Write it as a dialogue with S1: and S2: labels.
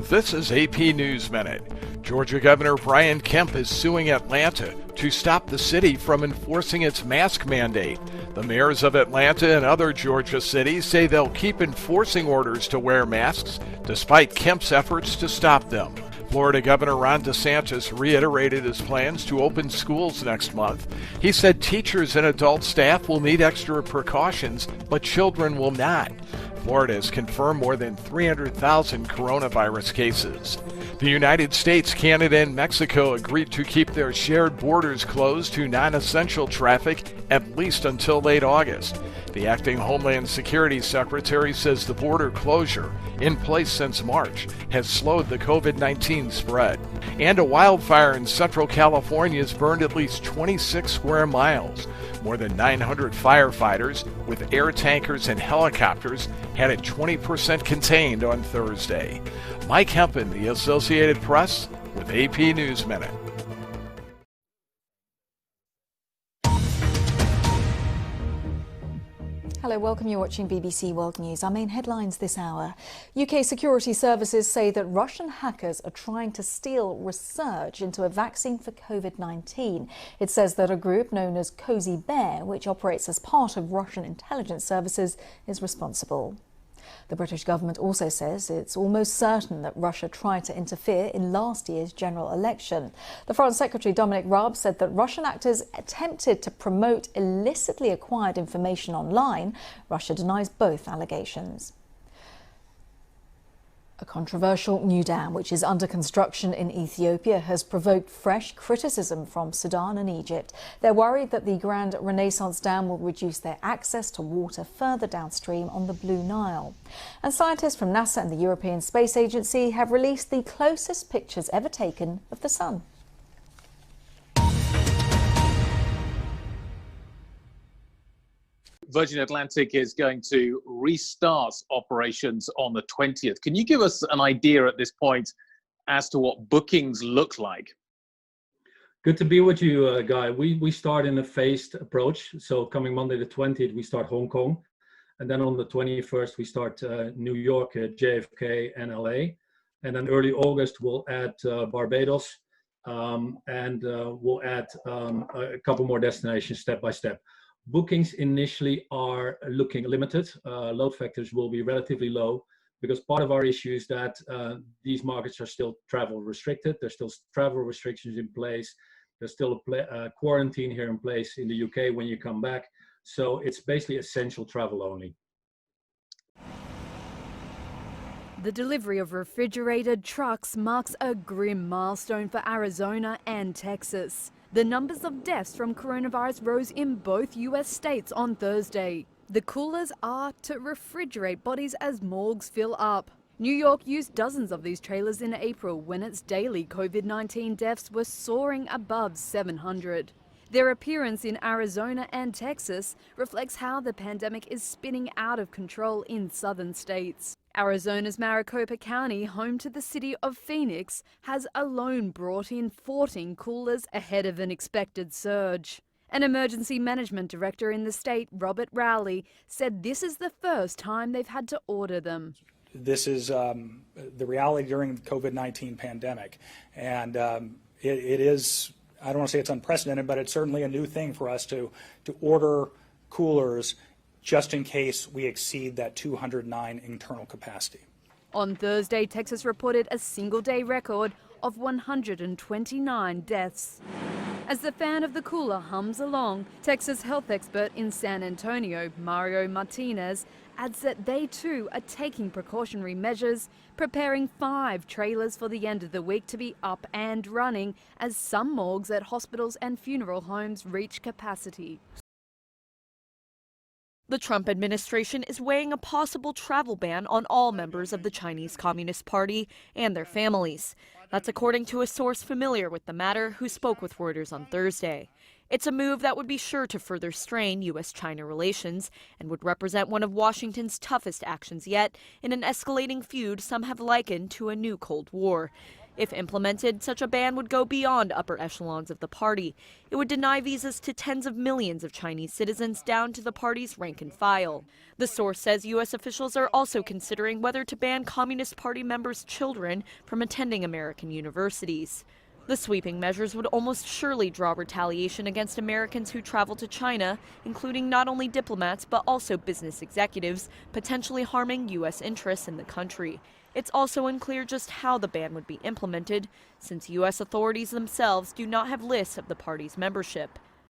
S1: This is AP News Minute. Georgia Governor Brian Kemp is suing Atlanta to stop the city from enforcing its mask mandate. The mayors of Atlanta and other Georgia cities say they'll keep enforcing orders to wear masks despite Kemp's efforts to stop them. Florida Governor Ron DeSantis reiterated his plans to open schools next month. He said teachers and adult staff will need extra precautions, but children will not. Florida has confirmed more than 300,000 coronavirus cases. The United States, Canada, and Mexico agreed to keep their shared borders closed to non-essential traffic at least until late August. The acting Homeland Security Secretary says the border closure, in place since March, has slowed the COVID-19 spread. And a wildfire in Central California has burned at least 26 square miles. More than 900 firefighters with air tankers and helicopters had it 20% contained on Thursday. Mike Hempen, The Associated Press, with AP News Minute.
S2: Hello, welcome. You're watching BBC World News. Our main headlines this hour. UK security services say that Russian hackers are trying to steal research into a vaccine for COVID-19. It says that a group known as Cozy Bear, which operates as part of Russian intelligence services, is responsible. The British government also says it's almost certain that Russia tried to interfere in last year's general election. The Foreign Secretary Dominic Raab said that Russian actors attempted to promote illicitly acquired information online. Russia denies both allegations. A controversial new dam, which is under construction in Ethiopia, has provoked fresh criticism from Sudan and Egypt. They're worried that the Grand Renaissance Dam will reduce their access to water further downstream on the Blue Nile. And scientists from NASA and the European Space Agency have released the closest pictures ever taken of the sun.
S3: Virgin Atlantic is going to restart operations on the 20th. Can you give us an idea at this point as to what bookings look like?
S4: Good to be with you, Guy. We start in a phased approach. So coming Monday the 20th, we start Hong Kong. And then on the 21st, we start New York, JFK, and LA. And then early August, we'll add Barbados. And we'll add a couple more destinations step by step. Bookings initially are looking limited. Load factors will be relatively low because part of our issue is that these markets are still travel restricted. There's still travel restrictions in place. There's still a quarantine here in place in the UK when you come back. So it's basically essential travel only.
S5: The delivery of refrigerated trucks marks a grim milestone for Arizona and Texas. The numbers of deaths from coronavirus rose in both US states on Thursday. The coolers are to refrigerate bodies as morgues fill up. New York used dozens of these trailers in April when its daily COVID-19 deaths were soaring above 700. Their appearance in Arizona and Texas reflects how the pandemic is spinning out of control in southern states. Arizona's Maricopa County, home to the city of Phoenix, has alone brought in 14 coolers ahead of an expected surge. An emergency management director in the state, Robert Rowley, said this is the first time they've had to order them.
S6: This is the reality during the COVID-19 pandemic, and it is, I don't want to say it's unprecedented, but it's certainly a new thing for us to order coolers just in case we exceed that 209 internal capacity.
S5: On Thursday, Texas reported a single-day record of 129 deaths. As the fan of the cooler hums along, Texas health expert in San Antonio, Mario Martinez, adds that they too are taking precautionary measures, preparing 5 trailers for the end of the week to be up and running as some morgues at hospitals and funeral homes reach capacity.
S7: The Trump administration is weighing a possible travel ban on all members of the Chinese Communist Party and their families. That's according to a source familiar with the matter who spoke with Reuters on Thursday. It's a move that would be sure to further strain U.S.-China relations and would represent one of Washington's toughest actions yet in an escalating feud some have likened to a new Cold War. If implemented, such a ban would go beyond upper echelons of the party. It would deny visas to tens of millions of Chinese citizens down to the party's rank and file. The source says U.S. officials are also considering whether to ban Communist Party members' children from attending American universities. The sweeping measures would almost surely draw retaliation against Americans who travel to China, including not only diplomats but also business executives, potentially harming U.S. interests in the country. It's also unclear just how the ban would be implemented, since U.S. authorities themselves do not have lists of the party's membership.